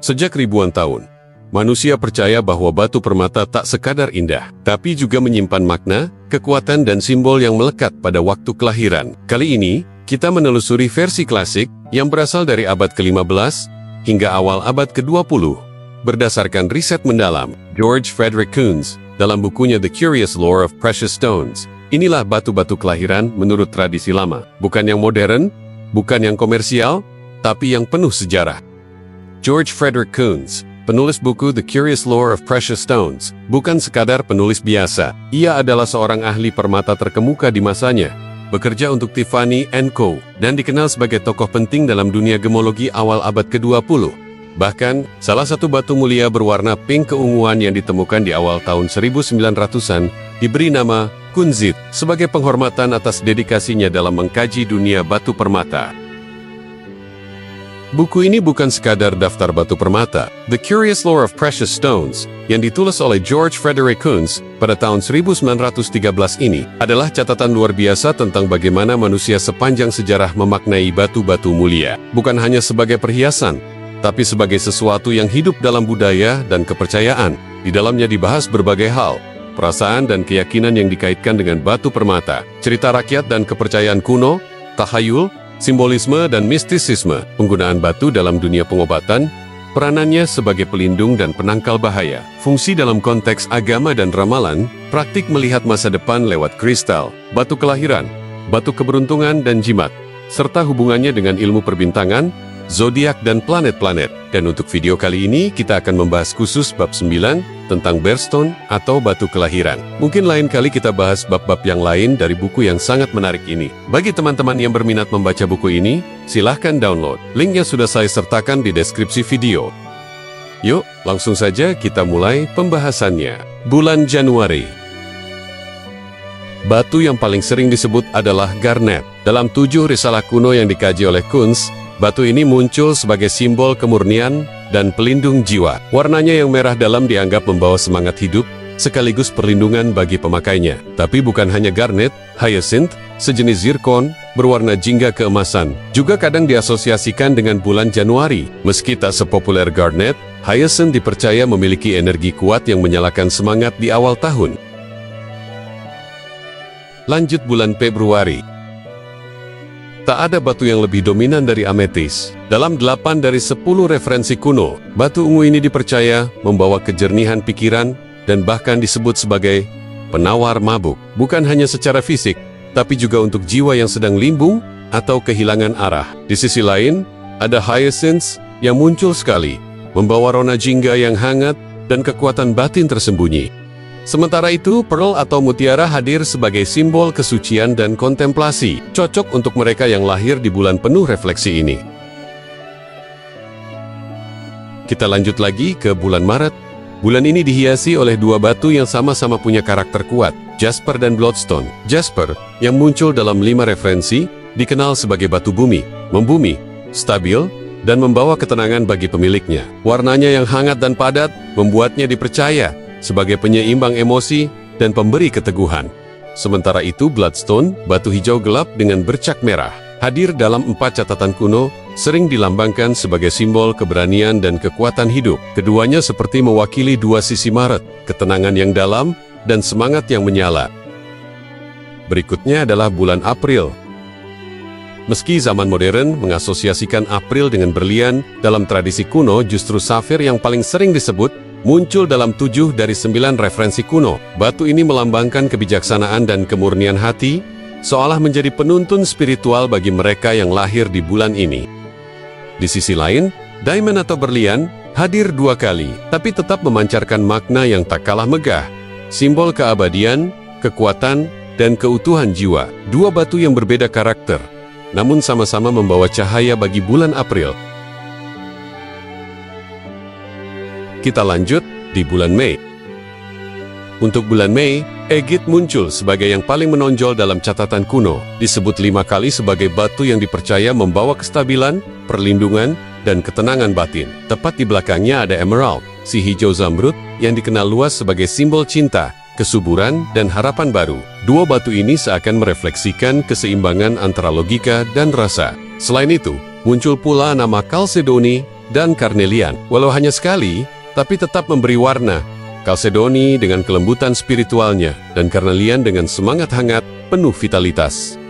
Sejak ribuan tahun, manusia percaya bahwa batu permata tak sekadar indah, tapi juga menyimpan makna, kekuatan dan simbol yang melekat pada waktu kelahiran. Kali ini, kita menelusuri versi klasik yang berasal dari abad ke-15 hingga awal abad ke-20. Berdasarkan riset mendalam, George Frederick Kunz, dalam bukunya The Curious Lore of Precious Stones, inilah batu-batu kelahiran menurut tradisi lama. Bukan yang modern, bukan yang komersial, tapi yang penuh sejarah. George Frederick Kunz, penulis buku The Curious Lore of Precious Stones, bukan sekadar penulis biasa. Ia adalah seorang ahli permata terkemuka di masanya, bekerja untuk Tiffany & Co., dan dikenal sebagai tokoh penting dalam dunia gemologi awal abad ke-20. Bahkan, salah satu batu mulia berwarna pink keunguan yang ditemukan di awal tahun 1900-an diberi nama Kunzit sebagai penghormatan atas dedikasinya dalam mengkaji dunia batu permata. Buku ini bukan sekadar daftar batu permata. The Curious Lore of Precious Stones, yang ditulis oleh George Frederick Kunz pada tahun 1913 ini, adalah catatan luar biasa tentang bagaimana manusia sepanjang sejarah memaknai batu-batu mulia. Bukan hanya sebagai perhiasan, tapi sebagai sesuatu yang hidup dalam budaya dan kepercayaan. Di dalamnya dibahas berbagai hal, perasaan dan keyakinan yang dikaitkan dengan batu permata, cerita rakyat dan kepercayaan kuno, tahayul, simbolisme dan mistisisme, penggunaan batu dalam dunia pengobatan, peranannya sebagai pelindung dan penangkal bahaya, fungsi dalam konteks agama dan ramalan, praktik melihat masa depan lewat kristal, batu kelahiran, batu keberuntungan dan jimat, serta hubungannya dengan ilmu perbintangan, zodiak dan planet-planet. Dan untuk video kali ini kita akan membahas khusus bab 9 tentang birthstone atau batu kelahiran. Mungkin lain kali kita bahas bab-bab yang lain dari buku yang sangat menarik ini. Bagi teman-teman yang berminat membaca buku ini, silahkan download. Linknya sudah saya sertakan di deskripsi video. Yuk, langsung saja kita mulai pembahasannya. Bulan Januari. Batu yang paling sering disebut adalah garnet. Dalam 7 risalah kuno yang dikaji oleh Kunz, batu ini muncul sebagai simbol kemurnian dan pelindung jiwa. Warnanya yang merah dalam dianggap membawa semangat hidup, sekaligus perlindungan bagi pemakainya. Tapi bukan hanya garnet, hyacinth, sejenis zirkon, berwarna jingga keemasan, juga kadang diasosiasikan dengan bulan Januari. Meski tak sepopuler garnet, hyacinth dipercaya memiliki energi kuat yang menyalakan semangat di awal tahun. Lanjut bulan Februari. Tak ada batu yang lebih dominan dari ametis. Dalam 8 dari 10 referensi kuno, batu ungu ini dipercaya membawa kejernihan pikiran dan bahkan disebut sebagai penawar mabuk. Bukan hanya secara fisik, tapi juga untuk jiwa yang sedang limbung atau kehilangan arah. Di sisi lain, ada hyacinth yang muncul sekali, membawa rona jingga yang hangat dan kekuatan batin tersembunyi. Sementara itu, pearl atau mutiara hadir sebagai simbol kesucian dan kontemplasi, cocok untuk mereka yang lahir di bulan penuh refleksi ini. Kita lanjut lagi ke bulan Maret. Bulan ini dihiasi oleh 2 batu yang sama-sama punya karakter kuat, jasper dan bloodstone. Jasper, yang muncul dalam 5 referensi, dikenal sebagai batu bumi, membumi, stabil, dan membawa ketenangan bagi pemiliknya. Warnanya yang hangat dan padat membuatnya dipercaya sebagai penyeimbang emosi dan pemberi keteguhan. Sementara itu bloodstone, batu hijau gelap dengan bercak merah, hadir dalam 4 catatan kuno, sering dilambangkan sebagai simbol keberanian dan kekuatan hidup. Keduanya seperti mewakili 2 sisi Maret, ketenangan yang dalam dan semangat yang menyala. Berikutnya adalah bulan April. Meski zaman modern mengasosiasikan April dengan berlian, dalam tradisi kuno justru safir yang paling sering disebut, muncul dalam 7 dari 9 referensi kuno. Batu ini melambangkan kebijaksanaan dan kemurnian hati, seolah menjadi penuntun spiritual bagi mereka yang lahir di bulan ini. Di sisi lain, diamond atau berlian hadir 2 kali, tapi tetap memancarkan makna yang tak kalah megah, simbol keabadian, kekuatan, dan keutuhan jiwa. 2 batu yang berbeda karakter, namun sama-sama membawa cahaya bagi bulan April. Kita lanjut di bulan Mei. Untuk bulan Mei, agate muncul sebagai yang paling menonjol dalam catatan kuno. Disebut 5 kali sebagai batu yang dipercaya membawa kestabilan, perlindungan, dan ketenangan batin. Tepat di belakangnya ada emerald, si hijau zamrud, yang dikenal luas sebagai simbol cinta, kesuburan, dan harapan baru. 2 batu ini seakan merefleksikan keseimbangan antara logika dan rasa. Selain itu, muncul pula nama Chalcedony, dan karnelian. Walau hanya sekali, tapi tetap memberi warna. Chalcedony dengan kelembutan spiritualnya, dan karnelian dengan semangat hangat, penuh vitalitas.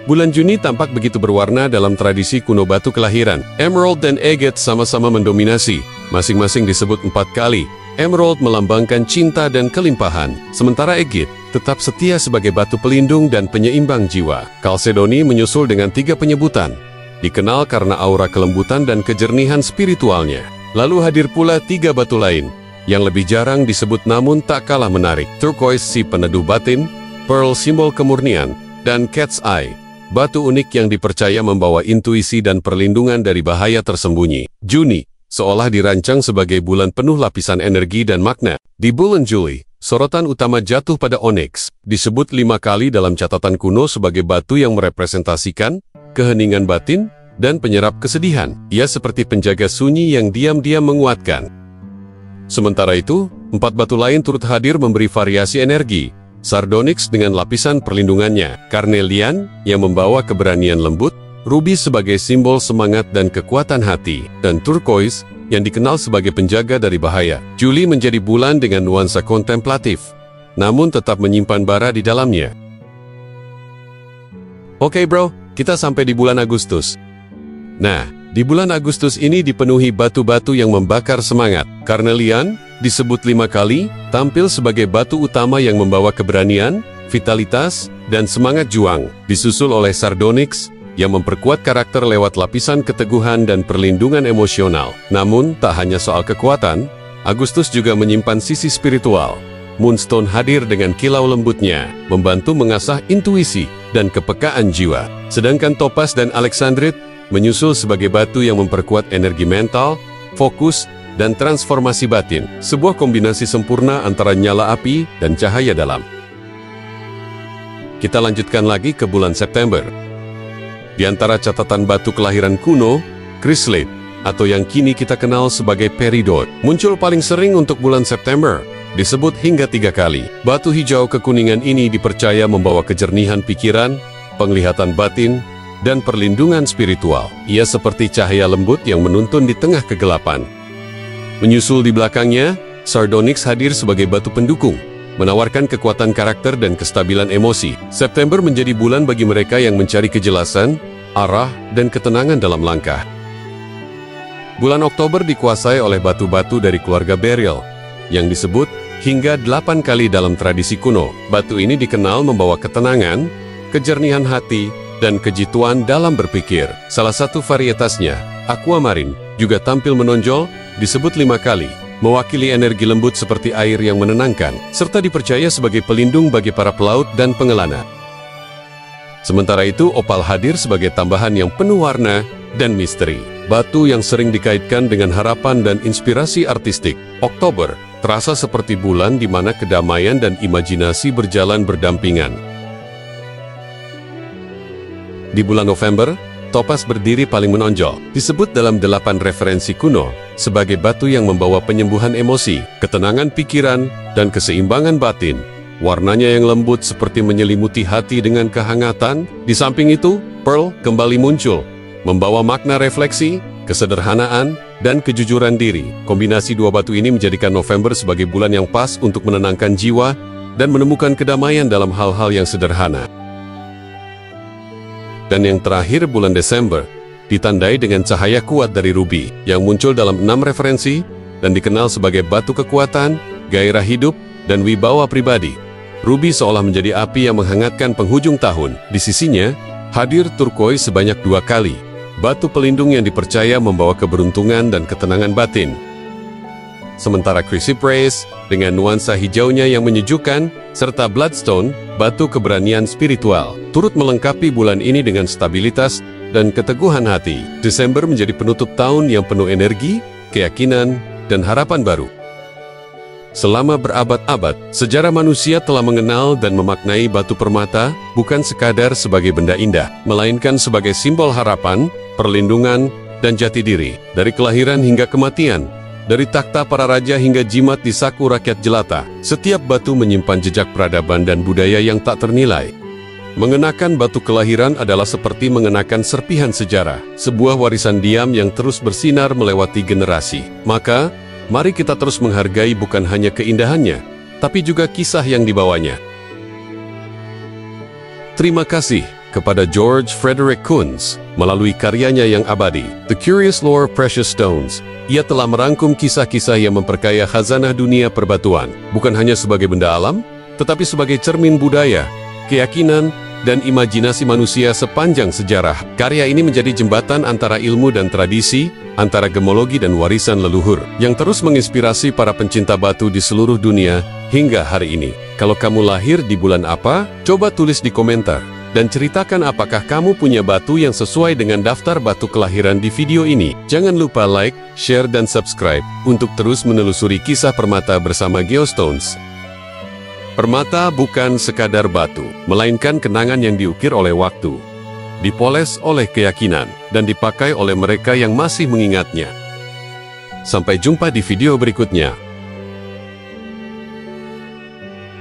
Bulan Juni tampak begitu berwarna dalam tradisi kuno batu kelahiran. Emerald dan agate sama-sama mendominasi, masing-masing disebut 4 kali. Emerald melambangkan cinta dan kelimpahan, sementara agate tetap setia sebagai batu pelindung dan penyeimbang jiwa. Chalcedony menyusul dengan 3 penyebutan, dikenal karena aura kelembutan dan kejernihan spiritualnya. Lalu hadir pula 3 batu lain, yang lebih jarang disebut namun tak kalah menarik. Turquoise si peneduh batin, pearl simbol kemurnian, dan cat's eye, batu unik yang dipercaya membawa intuisi dan perlindungan dari bahaya tersembunyi. Juni seolah dirancang sebagai bulan penuh lapisan energi dan makna. Di bulan Juli, sorotan utama jatuh pada onyx, disebut 5 kali dalam catatan kuno sebagai batu yang merepresentasikan keheningan batin dan penyerap kesedihan. Ia seperti penjaga sunyi yang diam-diam menguatkan. Sementara itu, 4 batu lain turut hadir memberi variasi energi. Sardonyx dengan lapisan perlindungannya, karnelian yang membawa keberanian lembut, ruby sebagai simbol semangat dan kekuatan hati, dan turquoise yang dikenal sebagai penjaga dari bahaya. Juli menjadi bulan dengan nuansa kontemplatif, namun tetap menyimpan bara di dalamnya. Oke bro, kita sampai di bulan Agustus. Nah, di bulan Agustus ini dipenuhi batu-batu yang membakar semangat. Karnelian disebut 5 kali, tampil sebagai batu utama yang membawa keberanian, vitalitas, dan semangat juang. Disusul oleh Sardonyx, yang memperkuat karakter lewat lapisan keteguhan dan perlindungan emosional. Namun, tak hanya soal kekuatan, Agustus juga menyimpan sisi spiritual. Moonstone hadir dengan kilau lembutnya, membantu mengasah intuisi dan kepekaan jiwa. Sedangkan Topaz dan Alexandrite menyusul sebagai batu yang memperkuat energi mental, fokus, dan transformasi batin, sebuah kombinasi sempurna antara nyala api dan cahaya dalam. Kita lanjutkan lagi ke bulan September. Di antara catatan batu kelahiran kuno, chrysolite, atau yang kini kita kenal sebagai peridot, muncul paling sering untuk bulan September, disebut hingga 3 kali. Batu hijau kekuningan ini dipercaya membawa kejernihan pikiran, penglihatan batin, dan perlindungan spiritual. Ia seperti cahaya lembut yang menuntun di tengah kegelapan. Menyusul di belakangnya, Sardonyx hadir sebagai batu pendukung, menawarkan kekuatan karakter dan kestabilan emosi. September menjadi bulan bagi mereka yang mencari kejelasan, arah, dan ketenangan dalam langkah. Bulan Oktober dikuasai oleh batu-batu dari keluarga Beryl, yang disebut hingga 8 kali dalam tradisi kuno. Batu ini dikenal membawa ketenangan, kejernihan hati, dan kejituan dalam berpikir. Salah satu varietasnya, aquamarine, juga tampil menonjol, disebut 5 kali, mewakili energi lembut seperti air yang menenangkan, serta dipercaya sebagai pelindung bagi para pelaut dan pengelana. Sementara itu, opal hadir sebagai tambahan yang penuh warna dan misteri. Batu yang sering dikaitkan dengan harapan dan inspirasi artistik. Oktober terasa seperti bulan di mana kedamaian dan imajinasi berjalan berdampingan. Di bulan November, Topaz berdiri paling menonjol, disebut dalam 8 referensi kuno sebagai batu yang membawa penyembuhan emosi, ketenangan pikiran, dan keseimbangan batin. Warnanya yang lembut seperti menyelimuti hati dengan kehangatan. Di samping itu, Pearl kembali muncul, membawa makna refleksi, kesederhanaan, dan kejujuran diri. Kombinasi 2 batu ini menjadikan November sebagai bulan yang pas untuk menenangkan jiwa dan menemukan kedamaian dalam hal-hal yang sederhana. Dan yang terakhir, bulan Desember ditandai dengan cahaya kuat dari ruby yang muncul dalam 6 referensi dan dikenal sebagai batu kekuatan, gairah hidup, dan wibawa pribadi. Ruby seolah menjadi api yang menghangatkan penghujung tahun. Di sisinya, hadir turquoise sebanyak 2 kali, batu pelindung yang dipercaya membawa keberuntungan dan ketenangan batin. Sementara chrysoprase dengan nuansa hijaunya yang menyejukkan, serta bloodstone, batu keberanian spiritual, turut melengkapi bulan ini dengan stabilitas dan keteguhan hati. Desember menjadi penutup tahun yang penuh energi, keyakinan, dan harapan baru. Selama berabad-abad, sejarah manusia telah mengenal dan memaknai batu permata bukan sekadar sebagai benda indah, melainkan sebagai simbol harapan, perlindungan, dan jati diri. Dari kelahiran hingga kematian, dari takhta para raja hingga jimat di saku rakyat jelata, setiap batu menyimpan jejak peradaban dan budaya yang tak ternilai. Mengenakan batu kelahiran adalah seperti mengenakan serpihan sejarah, sebuah warisan diam yang terus bersinar melewati generasi. Maka, mari kita terus menghargai bukan hanya keindahannya, tapi juga kisah yang dibawanya. Terima kasih kepada George Frederick Kunz melalui karyanya yang abadi, The Curious Lore of Precious Stones. Ia telah merangkum kisah-kisah yang memperkaya khazanah dunia perbatuan, bukan hanya sebagai benda alam, tetapi sebagai cermin budaya, keyakinan, dan imajinasi manusia sepanjang sejarah. Karya ini menjadi jembatan antara ilmu dan tradisi, antara gemologi dan warisan leluhur, yang terus menginspirasi para pencinta batu di seluruh dunia hingga hari ini. Kalau kamu lahir di bulan apa? Coba tulis di komentar, dan ceritakan apakah kamu punya batu yang sesuai dengan daftar batu kelahiran di video ini. Jangan lupa like, share, dan subscribe untuk terus menelusuri kisah permata bersama Geostones. Permata bukan sekadar batu, melainkan kenangan yang diukir oleh waktu, dipoles oleh keyakinan, dan dipakai oleh mereka yang masih mengingatnya. Sampai jumpa di video berikutnya.